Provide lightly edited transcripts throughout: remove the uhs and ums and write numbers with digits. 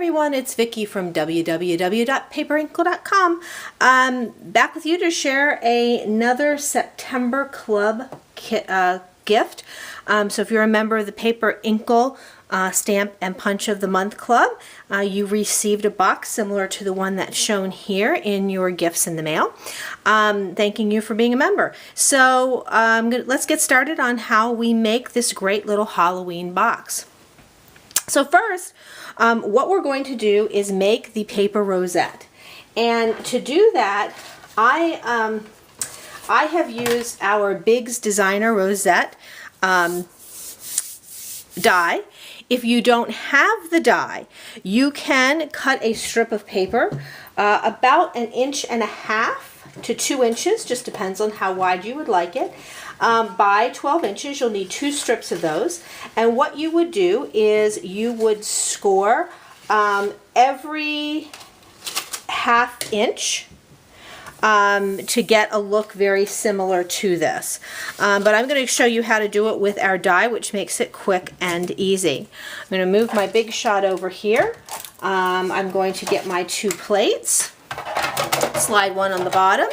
everyone, it's Vicki from www.paperinkle.com. Back with you to share another September Club gift. So if you're a member of the Paper Inkle Stamp and Punch of the Month Club, you received a box similar to the one that's shown here in your gifts in the mail. Thanking you for being a member. So let's get started on how we make this great little Halloween box. So first, what we're going to do is make the paper rosette. And to do that, I have used our Biggs Designer Rosette die. If you don't have the die, you can cut a strip of paper about 1.5 inches to 2 inches, just depends on how wide you would like it. By 12 inches, you'll need 2 strips of those. And what you would do is you would score every 1/2 inch to get a look very similar to this. But I'm going to show you how to do it with our die, which makes it quick and easy. I'm going to move my Big Shot over here. I'm going to get my 2 plates, slide one on the bottom,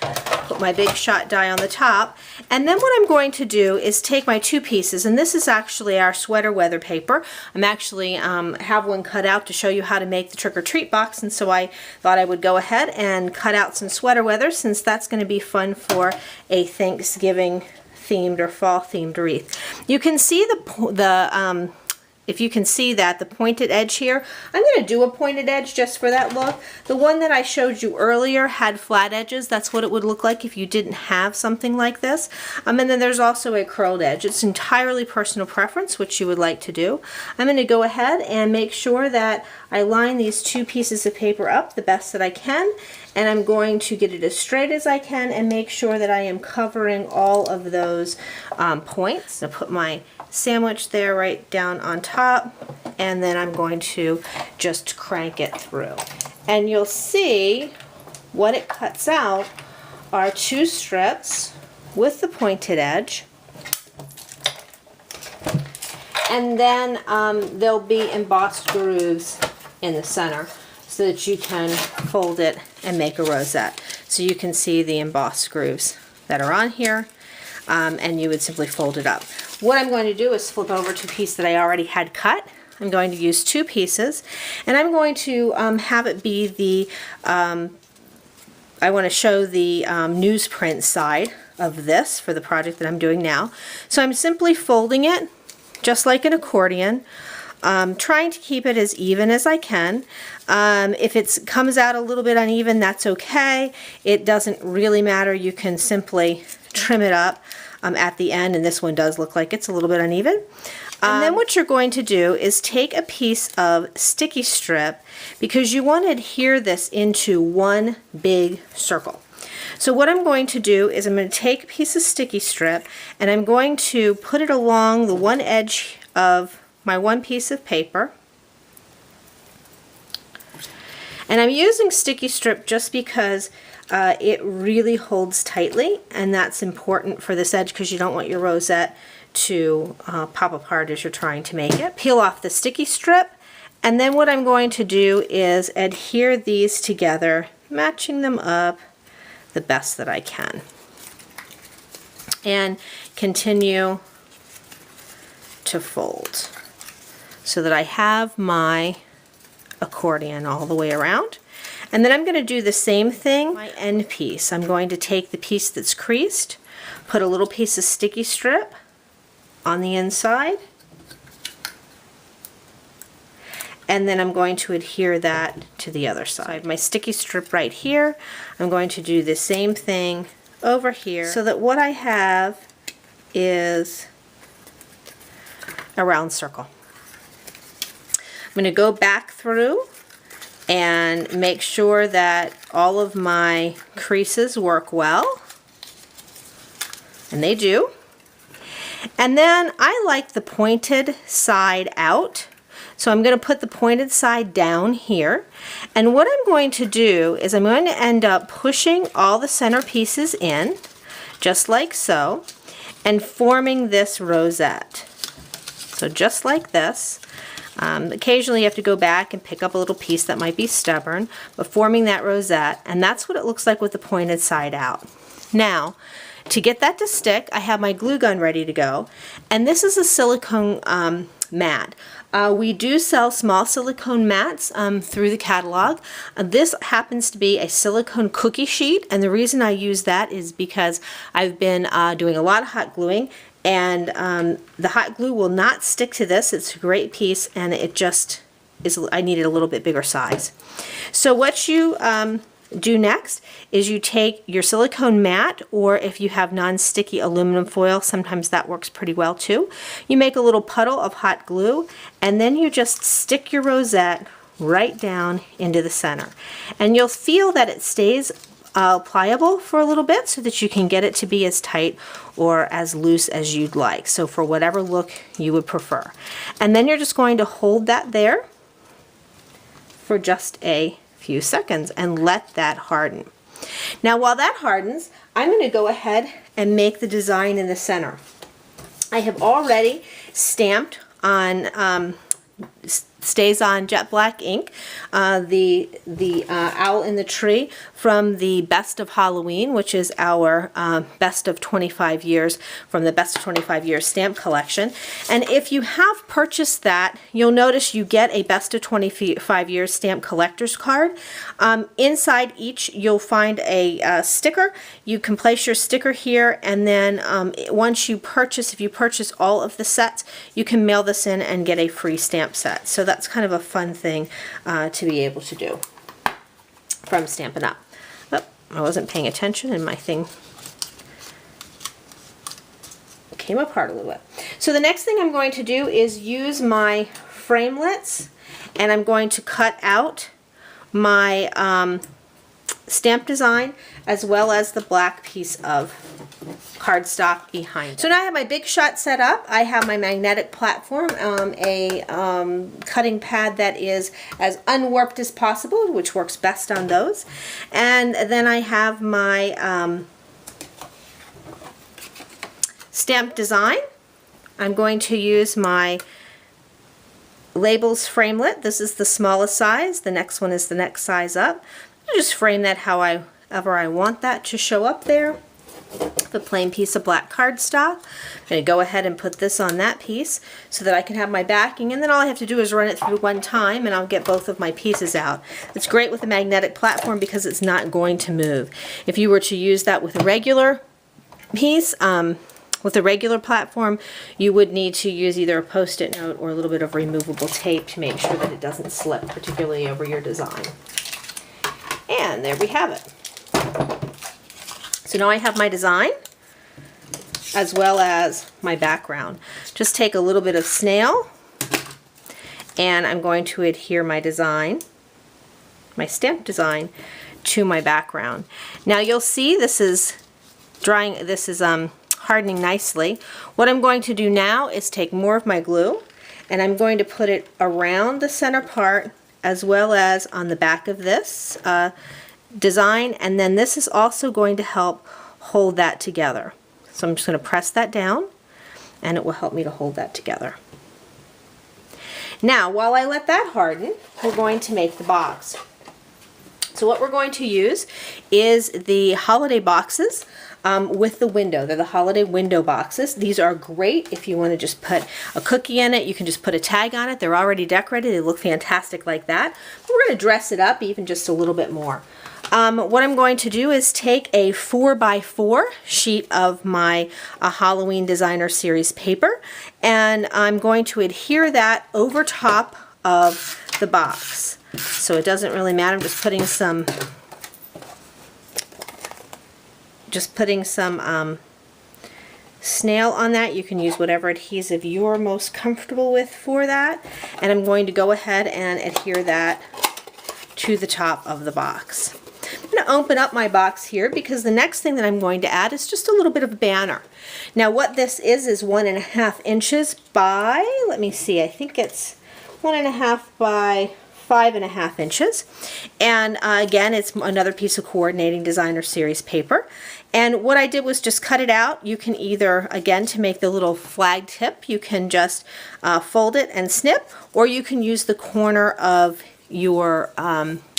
put my Big Shot die on the top, and then what I'm going to do is take my 2 pieces, and this is actually our sweater weather paper. I'm actually have one cut out to show you how to make the trick-or-treat box, and so I thought I would go ahead and cut out some sweater weather, since that's going to be fun for a Thanksgiving themed or fall themed wreath. You can see if you can see that, the pointed edge here, I'm going to do a pointed edge just for that look. The one that I showed you earlier had flat edges. That's what it would look like if you didn't have something like this. And then there's also a curled edge. It's entirely personal preference, which you would like to do. I'm going to go ahead and make sure that I line these 2 pieces of paper up the best that I can. And I'm going to get it as straight as I can and make sure that I am covering all of those points. So put my sandwich there right down on top, and then I'm going to just crank it through. And you'll see what it cuts out are 2 strips with the pointed edge. And then there'll be embossed grooves in the center, so that you can fold it and make a rosette. So you can see the embossed grooves that are on here, and you would simply fold it up. What I'm going to do is flip over to a piece that I already had cut. I'm going to use 2 pieces, and I'm going to have it be the, I want to show the newsprint side of this for the project that I'm doing now. So I'm simply folding it just like an accordion. Trying to keep it as even as I can. If it comes out a little bit uneven, that's okay. It doesn't really matter. You can simply trim it up at the end, and this one does look like it's a little bit uneven. And then what you're going to do is take a piece of sticky strip, because you want to adhere this into one big circle. So what I'm going to do is I'm going to take a piece of sticky strip, and I'm going to put it along the one edge of my 1 piece of paper. And I'm using sticky strip just because it really holds tightly, and that's important for this edge because you don't want your rosette to pop apart as you're trying to make it. Peel off the sticky strip, and then what I'm going to do is adhere these together, matching them up the best that I can, and continue to fold, so that I have my accordion all the way around. And then I'm going to do the same thing, my end piece. I'm going to take the piece that's creased, put a little piece of sticky strip on the inside, and then I'm going to adhere that to the other side. My sticky strip right here, I'm going to do the same thing over here, so that what I have is a round circle. I'm going to go back through and make sure that all of my creases work well, and they do. And then I like the pointed side out, so I'm going to put the pointed side down here, and what I'm going to do is I'm going to end up pushing all the center pieces in, just like so, and forming this rosette. So just like this, Occasionally you have to go back and pick up a little piece that might be stubborn, but forming that rosette, and that's what it looks like with the pointed side out. Now, to get that to stick, I have my glue gun ready to go, and this is a silicone mat. We do sell small silicone mats through the catalog. This happens to be a silicone cookie sheet, and the reason I use that is because I've been doing a lot of hot gluing, and the hot glue will not stick to this. It's a great piece, and it just is, I needed a little bit bigger size. So what you do next is you take your silicone mat, or if you have non-sticky aluminum foil, sometimes that works pretty well too. You make a little puddle of hot glue, and then you just stick your rosette right down into the center. And you'll feel that it stays pliable for a little bit so that you can get it to be as tight or as loose as you'd like. So for whatever look you would prefer. And then you're just going to hold that there for just a few seconds and let that harden. Now while that hardens, I'm going to go ahead and make the design in the center. I have already stamped on StazOn jet black ink the owl in the tree from the Best of Halloween, which is our Best of 25 years from the Best of 25 years stamp collection. And if you have purchased that, you'll notice you get a Best of 25 years stamp collector's card. Inside each you'll find a sticker. You can place your sticker here, and then once you purchase, if you purchase all of the sets, you can mail this in and get a free stamp set. So that's kind of a fun thing to be able to do from Stampin' Up. Oh, I wasn't paying attention and my thing came apart a little bit. So the next thing I'm going to do is use my framelits, and I'm going to cut out my stamp design as well as the black piece of cardstock behind it. So now I have my Big Shot set up. I have my magnetic platform, a cutting pad that is as unwarped as possible, which works best on those. And then I have my stamp design. I'm going to use my labels framelit. This is the smallest size. The next one is the next size up. I'll just frame that however I want that to show up there. The plain piece of black cardstock. I'm going to go ahead and put this on that piece so that I can have my backing, and then all I have to do is run it through one time and I'll get both of my pieces out. It's great with a magnetic platform because it's not going to move. If you were to use that with a regular piece, with a regular platform, you would need to use either a Post-it note or a little bit of removable tape to make sure that it doesn't slip, particularly over your design. And there we have it. So now I have my design as well as my background. Just take a little bit of snail, and I'm going to adhere my design, my stamp design, to my background. Now you'll see this is drying, this is hardening nicely. What I'm going to do now is take more of my glue, and I'm going to put it around the center part as well as on the back of this design, and then this is also going to help hold that together. So I'm just going to press that down, and it will help me to hold that together. Now while I let that harden, we're going to make the box. So what we're going to use is the holiday boxes with the window. They're the holiday window boxes. These are great if you want to just put a cookie in it. You can just put a tag on it. They're already decorated. They look fantastic like that. But we're going to dress it up even just a little bit more. What I'm going to do is take a 4x4 sheet of my Halloween Designer Series paper, and I'm going to adhere that over top of the box. So it doesn't really matter. I'm just putting some snail on that. You can use whatever adhesive you're most comfortable with for that. And I'm going to go ahead and adhere that to the top of the box. I'm going to open up my box here because the next thing that I'm going to add is just a little bit of a banner. Now what this is 1.5 inches by, let me see, I think it's 1.5 by 5.5 inches. And again, it's another piece of Coordinating Designer Series paper. And what I did was just cut it out. You can either, again, to make the little flag tip, you can just fold it and snip, or you can use the corner of your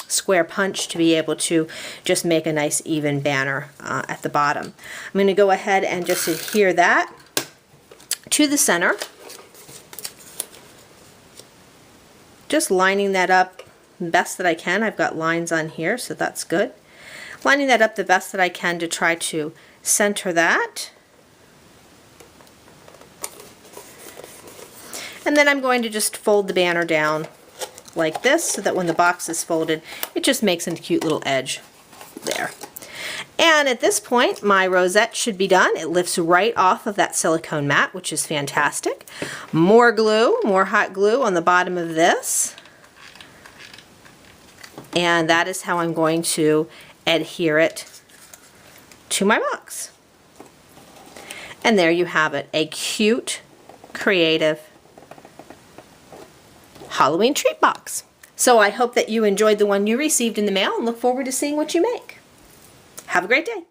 square punch to be able to just make a nice even banner at the bottom. I'm going to go ahead and just adhere that to the center. Just lining that up best that I can. I've got lines on here, so that's good. Lining that up the best that I can to try to center that. And then I'm going to just fold the banner down like this so that when the box is folded, it just makes a cute little edge there. And at this point, my rosette should be done. It lifts right off of that silicone mat, which is fantastic. More glue, more hot glue on the bottom of this. And that is how I'm going to adhere it to my box. And there you have it, a cute, creative Halloween treat box. So I hope that you enjoyed the one you received in the mail and look forward to seeing what you make. Have a great day.